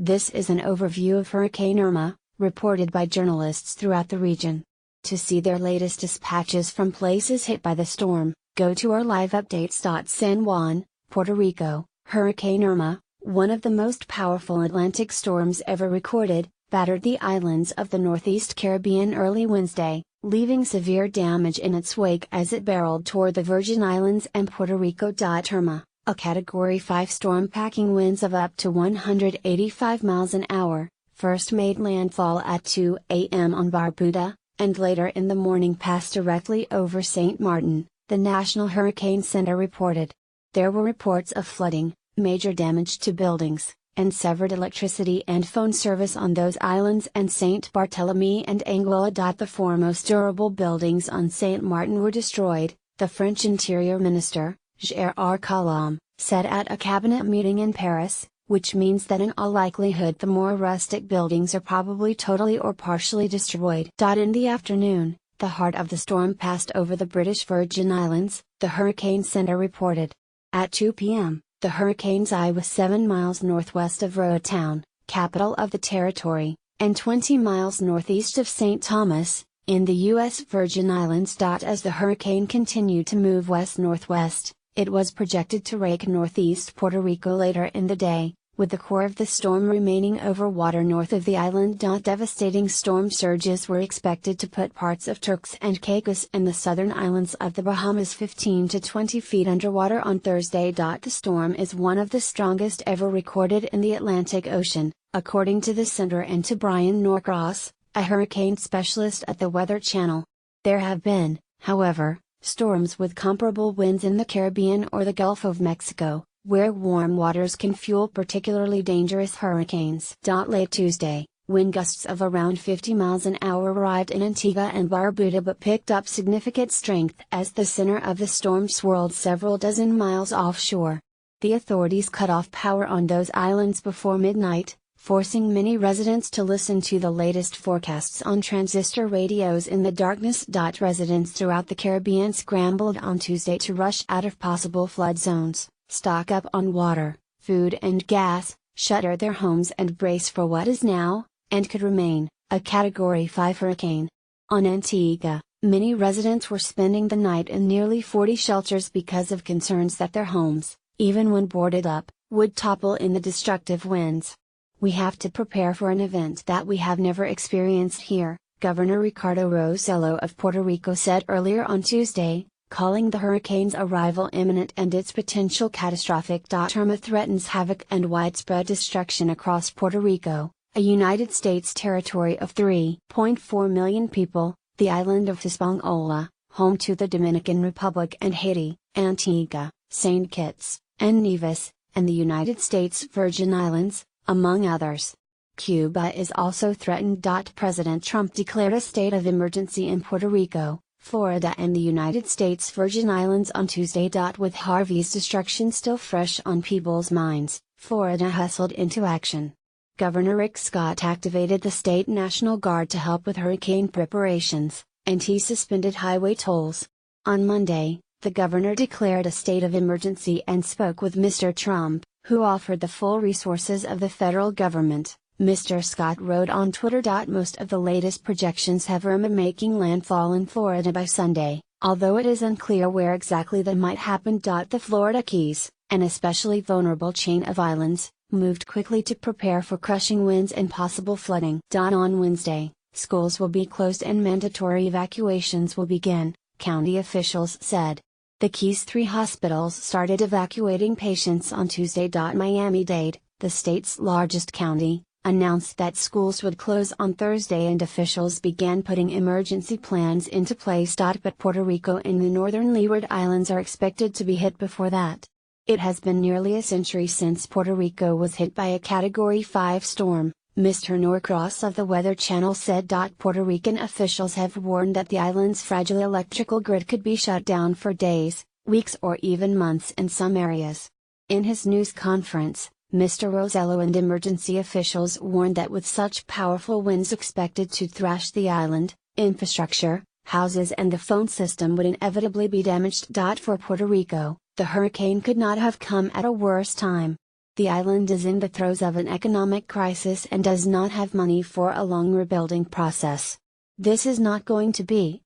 This is an overview of Hurricane Irma, reported by journalists throughout the region. To see their latest dispatches from places hit by the storm, go to our live updates. San Juan, Puerto Rico. Hurricane Irma, one of the most powerful Atlantic storms ever recorded, battered the islands of the Northeast Caribbean early Wednesday, leaving severe damage in its wake as it barreled toward the Virgin Islands and Puerto Rico. Irma, a Category 5 storm packing winds of up to 185 miles an hour, first made landfall at 2 a.m. on Barbuda, and later in the morning passed directly over St. Martin, the National Hurricane Center reported. There were reports of flooding, major damage to buildings, and severed electricity and phone service on those islands and St. Barthélemy and Anguilla. The four most durable buildings on St. Martin were destroyed, the French Interior Minister, Gérard Collomb, said at a cabinet meeting in Paris, which means that in all likelihood the more rustic buildings are probably totally or partially destroyed. In the afternoon, the heart of the storm passed over the British Virgin Islands, the Hurricane Center reported. At 2 p.m., the hurricane's eye was 7 miles northwest of Roatan, capital of the territory, and 20 miles northeast of St. Thomas, in the U.S. Virgin Islands. As the hurricane continued to move west-northwest, it was projected to rake northeast Puerto Rico later in the day, with the core of the storm remaining over water north of the island. Devastating storm surges were expected to put parts of Turks and Caicos and the southern islands of the Bahamas 15 to 20 feet underwater on Thursday. The storm is one of the strongest ever recorded in the Atlantic Ocean, according to the center and to Brian Norcross, a hurricane specialist at the Weather Channel. There have been, however, storms with comparable winds in the Caribbean or the Gulf of Mexico, where warm waters can fuel particularly dangerous hurricanes. Late Tuesday, wind gusts of around 50 miles an hour arrived in Antigua and Barbuda but picked up significant strength as the center of the storm swirled several dozen miles offshore. The authorities cut off power on those islands before midnight, forcing many residents to listen to the latest forecasts on transistor radios in the darkness. Residents throughout the Caribbean scrambled on Tuesday to rush out of possible flood zones, stock up on water, food and gas, shutter their homes and brace for what is now, and could remain, a Category 5 hurricane. On Antigua, many residents were spending the night in nearly 40 shelters because of concerns that their homes, even when boarded up, would topple in the destructive winds. We have to prepare for an event that we have never experienced here, Governor Ricardo Rossello of Puerto Rico said earlier on Tuesday, calling the hurricane's arrival imminent and its potential catastrophic. Irma threatens havoc and widespread destruction across Puerto Rico, a United States territory of 3.4 million people, the island of Hispaniola, home to the Dominican Republic and Haiti, Antigua, St. Kitts, and Nevis, and the United States Virgin Islands, among others. Cuba is also threatened. President Trump declared a state of emergency in Puerto Rico, Florida and the United States Virgin Islands on Tuesday. With Harvey's destruction still fresh on people's minds, Florida hustled into action. Governor Rick Scott activated the state National Guard to help with hurricane preparations, and he suspended highway tolls. On Monday, the governor declared a state of emergency and spoke with Mr. Trump, who offered the full resources of the federal government. Mr. Scott wrote on Twitter. Most of the latest projections have Irma making landfall in Florida by Sunday, although it is unclear where exactly that might happen. The Florida Keys, an especially vulnerable chain of islands, moved quickly to prepare for crushing winds and possible flooding. On Wednesday, schools will be closed and mandatory evacuations will begin, county officials said. The Keys 3 hospitals started evacuating patients on Tuesday. Miami-Dade, the state's largest county, announced that schools would close on Thursday and officials began putting emergency plans into place. But Puerto Rico and the northern Leeward Islands are expected to be hit before that. It has been nearly a century since Puerto Rico was hit by a Category 5 storm, Mr. Norcross of the Weather Channel said. Puerto Rican officials have warned that the island's fragile electrical grid could be shut down for days, weeks or even months in some areas. In his news conference, Mr. Rossello and emergency officials warned that with such powerful winds expected to thrash the island, infrastructure, houses and the phone system would inevitably be damaged. For Puerto Rico, the hurricane could not have come at a worse time. The island is in the throes of an economic crisis and does not have money for a long rebuilding process. This is not going to be,